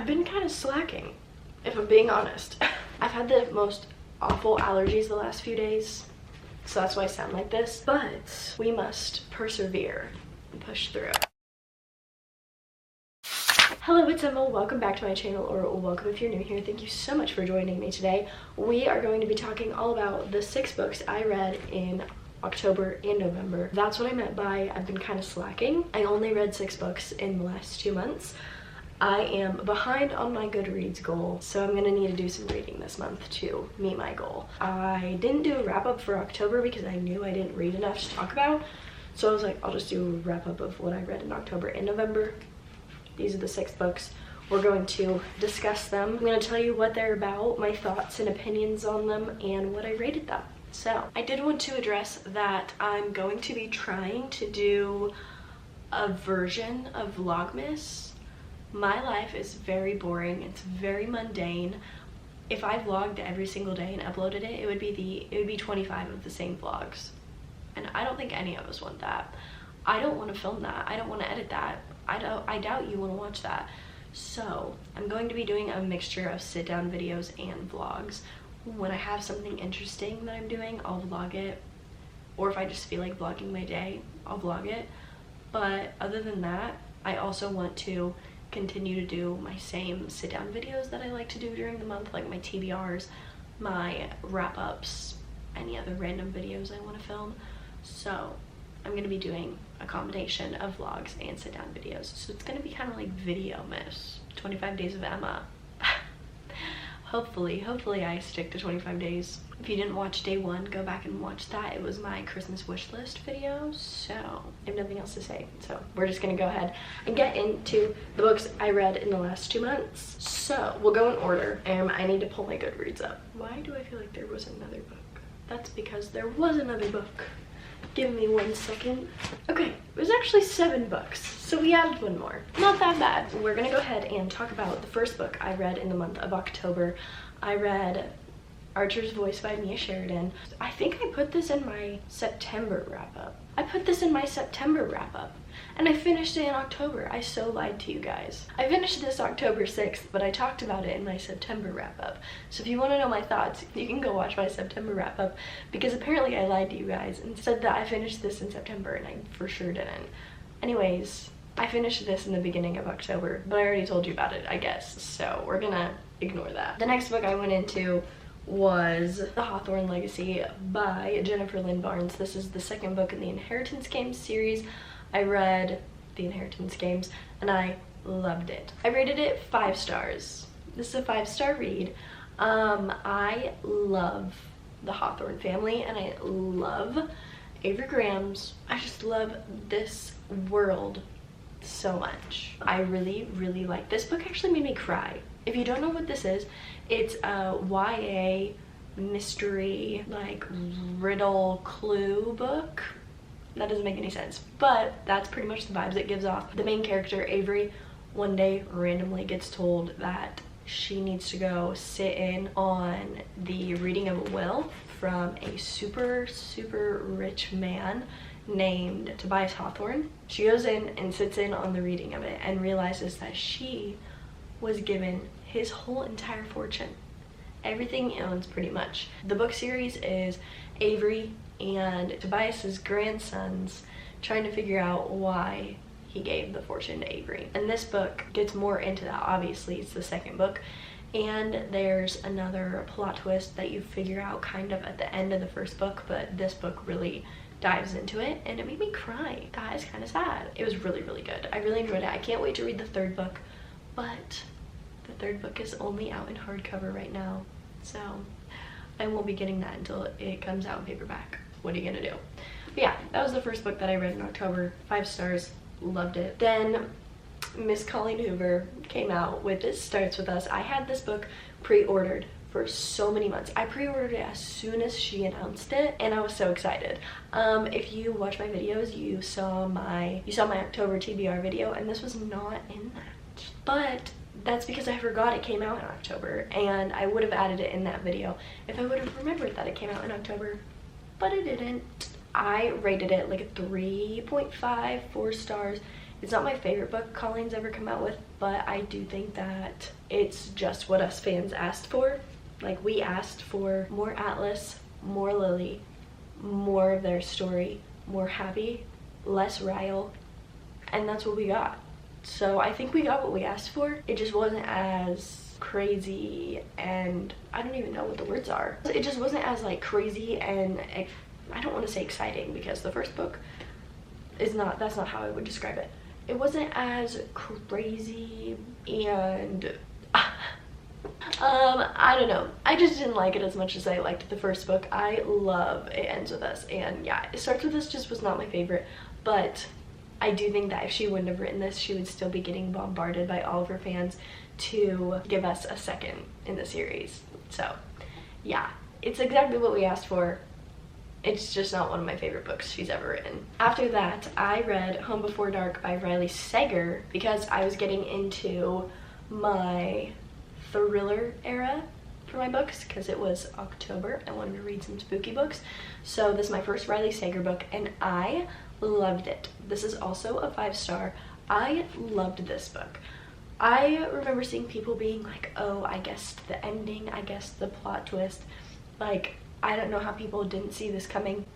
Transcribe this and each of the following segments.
I've been kind of slacking, if I'm being honest. I've had the most awful allergies the last few days, so that's why I sound like this, but we must persevere and push through. Hello, it's Emma. Welcome back to my channel, or welcome if you're new here. Thank you so much for joining me today. We are going to be talking all about the 6 books I read in October and November. That's what I meant by I've been kind of slacking. I only read 6 books in the last 2 months. I am behind on my Goodreads goal, so I'm gonna need to do some reading this month to meet my goal. I didn't do a wrap-up for October because I knew I didn't read enough to talk about, so I was like, I'll just do a wrap-up of what I read in October and November. These are the 6 books. We're going to discuss them. I'm going to tell you what they're about, my thoughts and opinions on them, and what I rated them. So I did want to address that I'm going to be trying to do a version of vlogmas. My life is very boring. It's very mundane. If I vlogged every single day and uploaded it, it would be 25 of the same vlogs. And I don't think any of us want that. I don't want to film that. I don't want to edit that. I doubt you want to watch that. So I'm going to be doing a mixture of sit-down videos and vlogs. When I have something interesting that I'm doing, I'll vlog it. Or if I just feel like vlogging my day, I'll vlog it. But other than that, I also want to continue to do my same sit-down videos that I like to do during the month, like my TBRs, my wrap-ups, any other random videos I want to film. So I'm going to be doing a combination of vlogs and sit-down videos. So it's going to be kind of like Vlogmas, 25 days of Emma. Hopefully I stick to 25 days. If you didn't watch day 1, go back and watch that. It was my Christmas wish list video, so I have nothing else to say. So we're just gonna go ahead and get into the books I read in the last 2 months. So we'll go in order, and I need to pull my Goodreads up. Why do I feel like there was another book? That's because there was another book. Give me 1 second. Okay, it was actually 7 books, so we added 1 more. Not that bad. We're gonna go ahead and talk about the first book I read in the month of October. I read Archer's Voice by Mia Sheridan. I think I put this in my September wrap-up. And I finished it in October. I so lied to you guys. I finished this October 6th, but I talked about it in my September wrap-up. So if you want to know my thoughts, you can go watch my September wrap-up, because apparently I lied to you guys and said that I finished this in September, and I for sure didn't. Anyways, I finished this in the beginning of October, but I already told you about it, I guess, so we're gonna ignore that. The next book I went into was The Hawthorne Legacy by Jennifer Lynn Barnes. This is the 2nd book in the Inheritance Games series. I read the Inheritance Games and I loved it. I rated it 5 stars. This is a 5-star read. I love the Hawthorne family and I love Avery Graham's. I just love this world so much. I really like this book. Actually made me cry. If you don't know what this is, it's a YA mystery, like riddle clue book. That doesn't make any sense, but that's pretty much the vibes it gives off. The main character, Avery, one day randomly gets told that she needs to go sit in on the reading of a will from a super rich man named Tobias Hawthorne. She goes in and sits in on the reading of it and realizes that she was given his whole entire fortune. Everything he owns, pretty much. The book series is Avery and Tobias's grandsons trying to figure out why he gave the fortune to Avery. And this book gets more into that. Obviously, it's the 2nd book. And there's another plot twist that you figure out kind of at the end of the 1st book, but this book really dives into it, and it made me cry. That is kind of sad. It was really good. I really enjoyed it. I can't wait to read the 3rd book, but the 3rd book is only out in hardcover right now, so I won't be getting that until it comes out in paperback. What are you gonna do? But yeah, that was the 1st book that I read in October. 5 stars. Loved it. Then Miss Colleen Hoover came out with It Starts With Us. I had this book pre-ordered for so many months. I pre-ordered it as soon as she announced it, and I was so excited. If you watch my videos, you saw my October TBR video, and this was not in that. But that's because I forgot it came out in October, and I would have added it in that video if I would have remembered that it came out in October, but it didn't. I rated it like a 3.5, 4 stars. It's not my favorite book Colleen's ever come out with, but I do think that it's just what us fans asked for. Like, we asked for more Atlas, more Lily, more of their story, more Happy, less Ryle, and that's what we got. So I think we got what we asked for. It just wasn't as crazy, and I don't even know what the words are. It just wasn't as like crazy, and I don't want to say exciting because the first book is not, that's not how I would describe it. It wasn't as crazy, and I don't know. I just didn't like it as much as I liked the first book. I love It Ends With Us, and yeah, It Starts With Us just was not my favorite, but I do think that if she wouldn't have written this, she would still be getting bombarded by all of her fans to give us a second in the series. So yeah, it's exactly what we asked for. It's just not one of my favorite books she's ever written. After that, I read Home Before Dark by Riley Sager because I was getting into my thriller era for my books because it was October. I wanted to read some spooky books. So this is my first Riley Sager book, and I loved it. This is also a 5-star. I loved this book. I remember seeing people being like, oh, I guessed the ending, I guessed the plot twist. Like, I don't know how people didn't see this coming.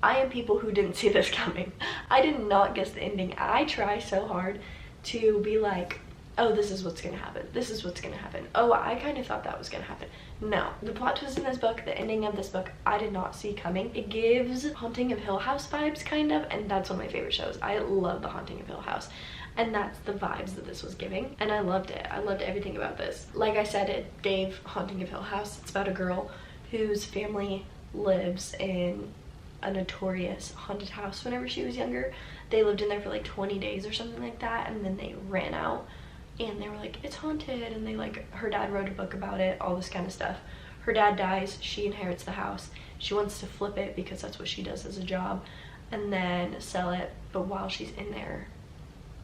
I am people who didn't see this coming. I did not guess the ending. I try so hard to be like, oh, this is what's gonna happen. This is what's gonna happen. Oh, I kind of thought that was gonna happen. No, the plot twist in this book, the ending of this book, I did not see coming. It gives Haunting of Hill House vibes, kind of, and that's one of my favorite shows. I love the Haunting of Hill House, and that's the vibes that this was giving, and I loved it. I loved everything about this. Like I said, it gave Haunting of Hill House. It's about a girl whose family lives in a notorious haunted house whenever she was younger. They lived in there for like 20 days or something like that, and then they ran out. And they were like, it's haunted, and they like, her dad wrote a book about it, all this kind of stuff. Her dad dies, she inherits the house. She wants to flip it because that's what she does as a job, and then sell it. But while she's in there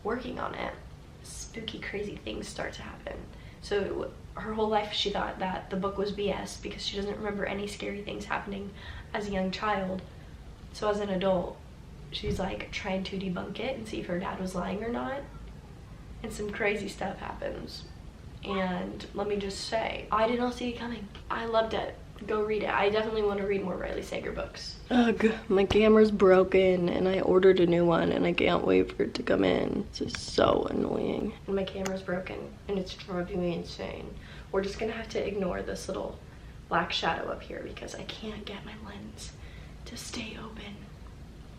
working on it, spooky, crazy things start to happen. So her whole life she thought that the book was BS because she doesn't remember any scary things happening as a young child. So as an adult, she's like trying to debunk it and see if her dad was lying or not. And some crazy stuff happens, and let me just say, I did not see it coming. I loved it. Go read it. I definitely want to read more Riley Sager books. Ugh, my camera's broken and I ordered a new one and I can't wait for it to come in. This is so annoying. And my camera's broken and it's driving me insane. We're just gonna have to ignore this little black shadow up here because I can't get my lens to stay open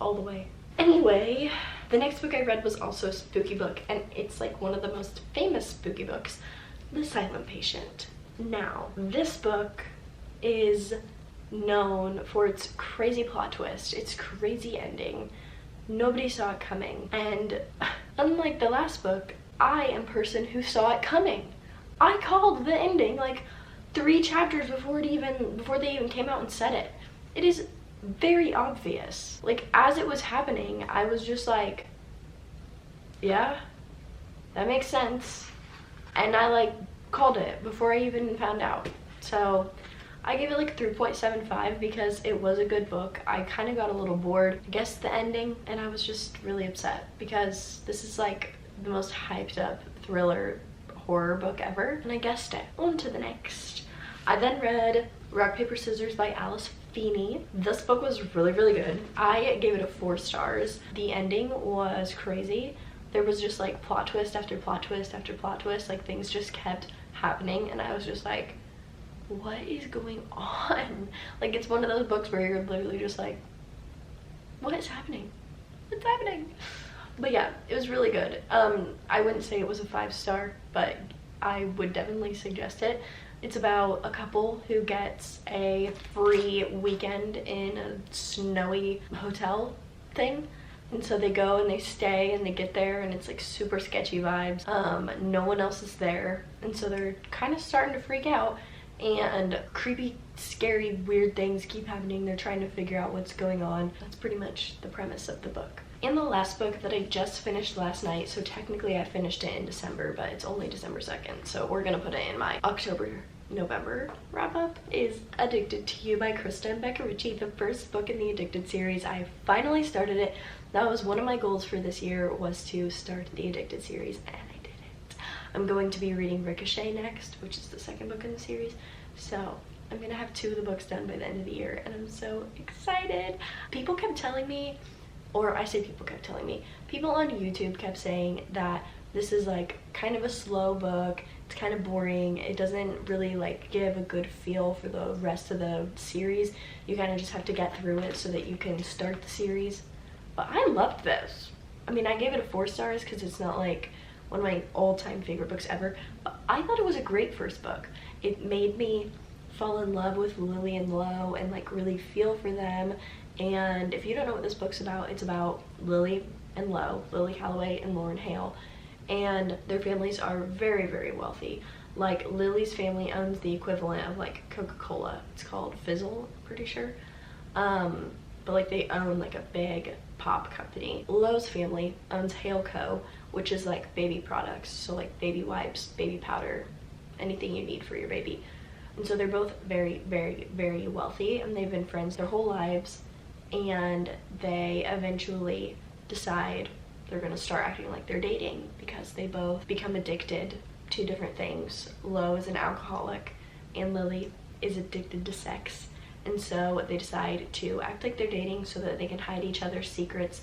all the way. Anyway, the next book I read was also a spooky book, and it's like one of the most famous spooky books, The Silent Patient. Now, this book is known for its crazy plot twist, its crazy ending. Nobody saw it coming, and unlike the last book, I am a person who saw it coming. I called the ending like 3 chapters before they even came out and said it. It is very obvious. Like, as it was happening, I was just like, yeah, that makes sense. And I like called it before I even found out. So I gave it like 3.75 because it was a good book. I kind of got a little bored, I guess, the ending, and I was just really upset because this is like the most hyped up thriller horror book ever, and I guessed it. On to the next. I then read Rock, Paper, Scissors by Alice Feeney. This book was really, really good. I gave it a 4 stars. The ending was crazy. There was just like plot twist after plot twist after plot twist. Like, things just kept happening, and I was just like, what is going on? Like, it's one of those books where you're literally just like, what is happening? What's happening? But yeah, it was really good. I wouldn't say it was a 5-star, but I would definitely suggest it. It's about a couple who gets a free weekend in a snowy hotel thing. And so they go and they stay and they get there and it's like super sketchy vibes. No one else is there. And so they're kind of starting to freak out, and creepy, scary, weird things keep happening. They're trying to figure out what's going on. That's pretty much the premise of the book. And the last book that I just finished last night, so technically I finished it in December, but it's only December 2nd, so we're gonna put it in my October-November wrap-up, is Addicted to You by Krista and Becca Ritchie, the first book in the Addicted series. I finally started it. That was one of my goals for this year, was to start the Addicted series, and I did it. I'm going to be reading Ricochet next, which is the second book in the series. So I'm gonna have 2 of the books done by the end of the year, and I'm so excited. People kept telling me, or I say people kept telling me, people on YouTube kept saying that this is like kind of a slow book, it's kind of boring, it doesn't really like give a good feel for the rest of the series. You kind of just have to get through it so that you can start the series. But I loved this. I mean, I gave it a 4 stars because it's not like one of my all-time favorite books ever, but I thought it was a great first book. It made me fall in love with Lily and Lo and like really feel for them. And if you don't know what this book's about, it's about Lily and Lo, Lily Calloway and Lauren Hale, and their families are very, very wealthy. Like Lily's family owns the equivalent of like Coca-Cola. It's called Fizzle, I'm pretty sure. But like they own like a big pop company. Lo's family owns Hale Co., which is like baby products, so like baby wipes, baby powder, anything you need for your baby. And so they're both very, very, very wealthy, and they've been friends their whole lives, and they eventually decide they're gonna start acting like they're dating because they both become addicted to different things. Lo is an alcoholic and Lily is addicted to sex, and so they decide to act like they're dating so that they can hide each other's secrets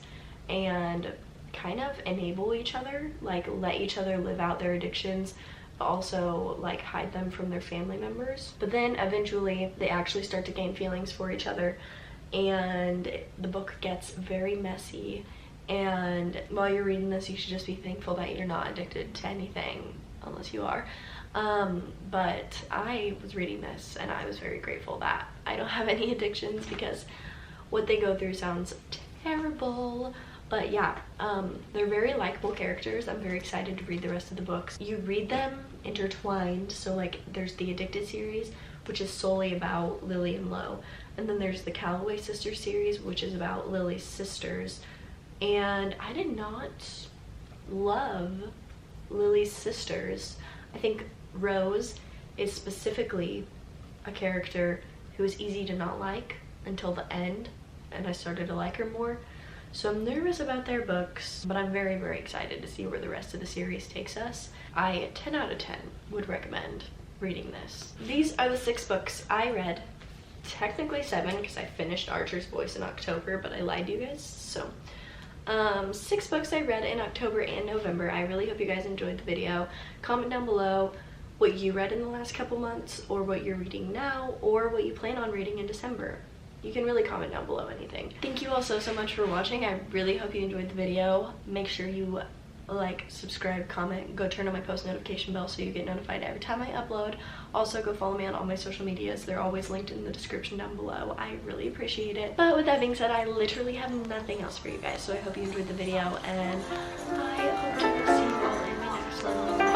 and kind of enable each other, like let each other live out their addictions, but also like hide them from their family members. But then eventually they actually start to gain feelings for each other, and the book gets very messy. And while you're reading this, you should just be thankful that you're not addicted to anything, unless you are. But I was reading this and I was very grateful that I don't have any addictions, because what they go through sounds terrible. But yeah, they're very likable characters. I'm very excited to read the rest of the books. You read them intertwined, so like there's the Addicted series, which is solely about Lily and Lo, and then there's the Calloway Sisters series, which is about Lily's sisters. And I did not love Lily's sisters. I think Rose is specifically a character who is easy to not like until the end, and I started to like her more. So I'm nervous about their books, but I'm very, very excited to see where the rest of the series takes us. I 10 out of 10 would recommend reading this. These are the 6 books I read. Technically 7, because I finished Archer's Voice in October, but I lied to you guys. So 6 books I read in October and November. I really hope you guys enjoyed the video. Comment down below what you read in the last couple months, or what you're reading now, or what you plan on reading in December. You can really comment down below anything. Thank you all so much for watching. I really hope you enjoyed the video. Make sure you like, subscribe, comment, go turn on my post notification bell so you get notified every time I upload. Also, go follow me on all my social medias. They're always linked in the description down below. I really appreciate it. But with that being said, I literally have nothing else for you guys, so I hope you enjoyed the video, and I hope to see you all in my next one.